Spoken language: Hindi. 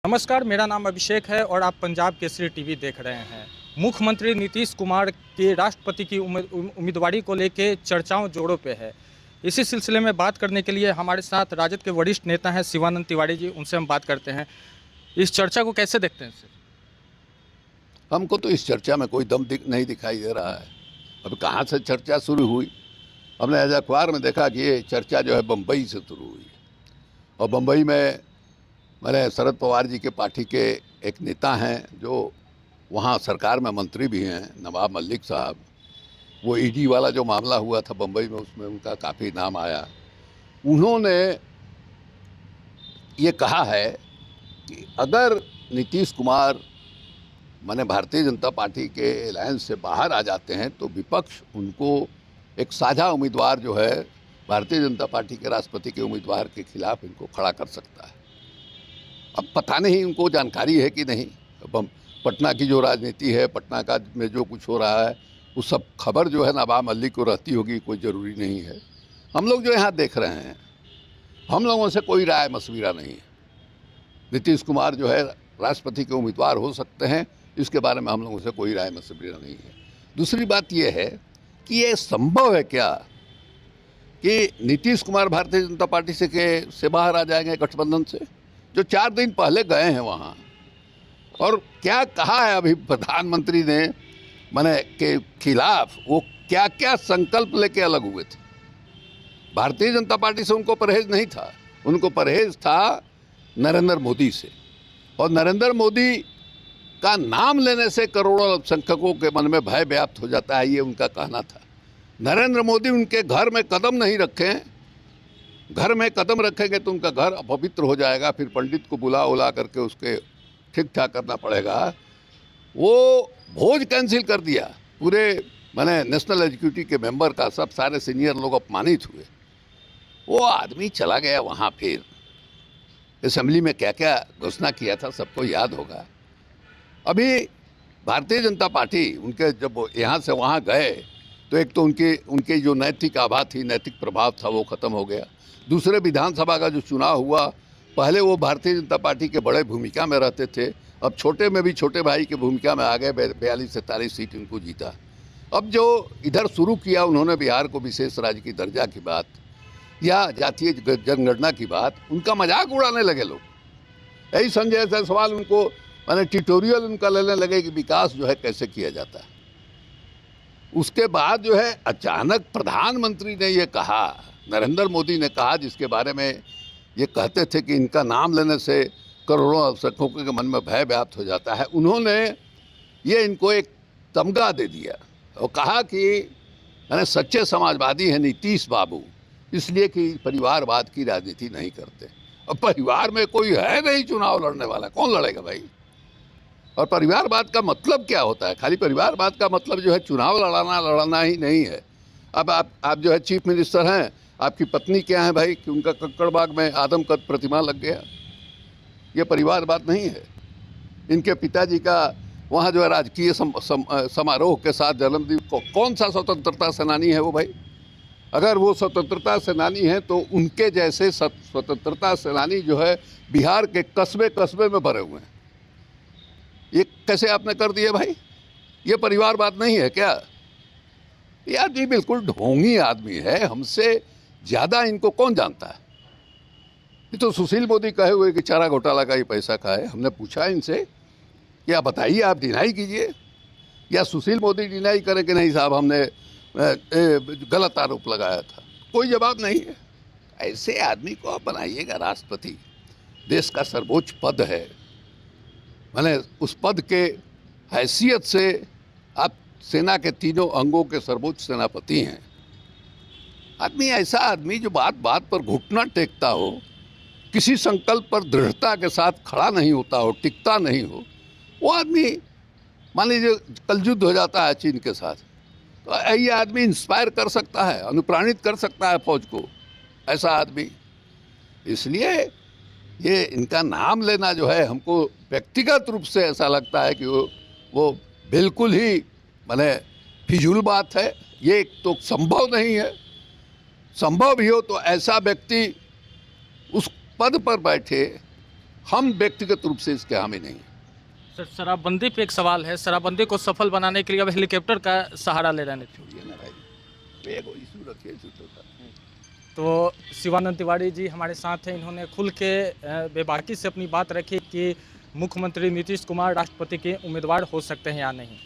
नमस्कार, मेरा नाम अभिषेक है और आप पंजाब केसरी टीवी देख रहे हैं। मुख्यमंत्री नीतीश कुमार के राष्ट्रपति की उम्मीदवारी को लेकर चर्चाओं जोरों पे है। इसी सिलसिले में बात करने के लिए हमारे साथ राजद के वरिष्ठ नेता हैं शिवानंद तिवारी जी, उनसे हम बात करते हैं। इस चर्चा को कैसे देखते हैं सर? हमको तो इस चर्चा में कोई दम नहीं दिखाई दे रहा है। अब कहाँ से चर्चा शुरू हुई? हमने आज अखबार में देखा कि ये चर्चा जो है बम्बई से शुरू हुई और बम्बई में मैंने शरद पवार जी के पार्टी के एक नेता हैं जो वहाँ सरकार में मंत्री भी हैं, नवाब मलिक साहब। वो ईडी वाला जो मामला हुआ था बम्बई में, उसमें उनका काफ़ी नाम आया। उन्होंने ये कहा है कि अगर नीतीश कुमार माने भारतीय जनता पार्टी के अलायंस से बाहर आ जाते हैं तो विपक्ष उनको एक साझा उम्मीदवार जो है भारतीय जनता पार्टी के राष्ट्रपति के उम्मीदवार के खिलाफ इनको खड़ा कर सकता है। अब पता नहीं उनको जानकारी है कि नहीं। अब पटना की जो राजनीति है, पटना का में जो कुछ हो रहा है, वो सब खबर जो है नवाब मलिक को रहती होगी, कोई ज़रूरी नहीं है। हम लोग जो यहाँ देख रहे हैं, हम लोगों से कोई राय मशविरा नहीं है। नीतीश कुमार जो है राष्ट्रपति के उम्मीदवार हो सकते हैं, इसके बारे में हम लोगों से कोई राय मशविरा नहीं है। दूसरी बात यह है कि ये संभव है क्या कि नीतीश कुमार भारतीय जनता पार्टी से बाहर आ जाएंगे गठबंधन से? जो 4 दिन पहले गए हैं वहाँ और क्या कहा है अभी प्रधानमंत्री ने माने के खिलाफ, वो क्या क्या संकल्प लेके अलग हुए थे। भारतीय जनता पार्टी से उनको परहेज नहीं था, उनको परहेज था नरेंद्र मोदी से। और नरेंद्र मोदी का नाम लेने से करोड़ों अल्पसंख्यकों के मन में भय व्याप्त हो जाता है, ये उनका कहना था। नरेंद्र मोदी उनके घर में कदम नहीं रखें, घर में कदम रखेंगे तो उनका घर अपवित्र हो जाएगा, फिर पंडित को बुला करके उसके ठीक ठाक करना पड़ेगा। वो भोज कैंसिल कर दिया पूरे माने नेशनल एग्जीक्यूटिव के मेंबर का, सब सारे सीनियर लोग अपमानित हुए। वो आदमी चला गया वहाँ, फिर असेंबली में क्या क्या घोषणा किया था सबको याद होगा। अभी भारतीय जनता पार्टी उनके जब यहाँ से वहाँ गए तो एक तो उनके जो नैतिक आभा थी, नैतिक प्रभाव था, वो ख़त्म हो गया। दूसरे विधानसभा का जो चुनाव हुआ, पहले वो भारतीय जनता पार्टी के बड़े भूमिका में रहते थे, अब छोटे में भी छोटे भाई की भूमिका में आ गए। 42-43 सीट उनको जीता। अब जो इधर शुरू किया उन्होंने बिहार को विशेष राज्य की दर्जा की बात या जातीय जनगणना की बात, उनका मजाक उड़ाने लगे लोग। यही संजय जायसवाल उनको माने ट्यूटोरियल उनका लेने लगे कि विकास जो है कैसे किया जाता है। उसके बाद जो है अचानक प्रधानमंत्री ने ये कहा, नरेंद्र मोदी ने कहा, जिसके बारे में ये कहते थे कि इनका नाम लेने से करोड़ों अल्पसंख्यकों के मन में भय व्याप्त हो जाता है, उन्होंने ये इनको एक तमगा दे दिया और कहा कि मैंने सच्चे समाजवादी हैं नीतीश बाबू, इसलिए कि परिवारवाद की राजनीति नहीं करते। अब परिवार में कोई है नहीं चुनाव लड़ने वाला, कौन लड़ेगा भाई? और परिवारवाद का मतलब क्या होता है? खाली परिवारवाद का मतलब जो है चुनाव लड़ाना ही नहीं है। अब आप जो है चीफ मिनिस्टर हैं, आपकी पत्नी क्या है भाई कि उनका कक्कड़बाग में आदमकद प्रतिमा लग गया? ये परिवारवाद नहीं है। इनके पिताजी का वहाँ जो है राजकीय समारोह के साथ जन्मदिन, कौन सा स्वतंत्रता सेनानी है वो भाई? अगर वो स्वतंत्रता सेनानी हैं तो उनके जैसे स्वतंत्रता सेनानी जो है बिहार के कस्बे कस्बे में भरे हुए हैं। ये कैसे आपने कर दिए भाई? ये परिवारवाद नहीं है क्या? ये आदमी बिल्कुल ढोंगी आदमी है, हमसे ज़्यादा इनको कौन जानता है? ये तो सुशील मोदी कहे हुए कि चारा घोटाला का ही पैसा खाए। हमने पूछा इनसे कि आप बताइए, आप डिनाई कीजिए, या सुशील मोदी डिनाई करे कि नहीं साहब हमने गलत आरोप लगाया था। कोई जवाब नहीं है। ऐसे आदमी को आप बनाइएगा राष्ट्रपति, देश का सर्वोच्च पद है, मैंने उस पद के हैसियत से आप सेना के तीनों अंगों के सर्वोच्च सेनापति हैं। आदमी ऐसा आदमी जो बात बात पर घुटना टेकता हो, किसी संकल्प पर दृढ़ता के साथ खड़ा नहीं होता हो, टिकता नहीं हो, वो आदमी मान लीजिए कल युद्ध हो जाता है चीन के साथ, तो ये आदमी इंस्पायर कर सकता है, अनुप्राणित कर सकता है फौज को, ऐसा आदमी। इसलिए ये इनका नाम लेना जो है हमको व्यक्तिगत रूप से ऐसा लगता है कि वो बिल्कुल ही माने फिजूल बात है। ये तो संभव नहीं है। संभव भी हो तो ऐसा व्यक्ति उस पद पर बैठे हम व्यक्तिगत रूप से इसके हामी नहीं हैं। सर, शराबबंदी पे एक सवाल है। शराबबंदी को सफल बनाने के लिए अब हेलीकॉप्टर का सहारा ले रहे हैं। छोड़िए ना भाई, तो एक इशू रखिए, इशू तो था। तो शिवानंद तिवारी जी हमारे साथ हैं। इन्होंने खुल के बेबाकी से अपनी बात रखी कि मुख्यमंत्री नीतीश कुमार राष्ट्रपति के उम्मीदवार हो सकते हैं या नहीं।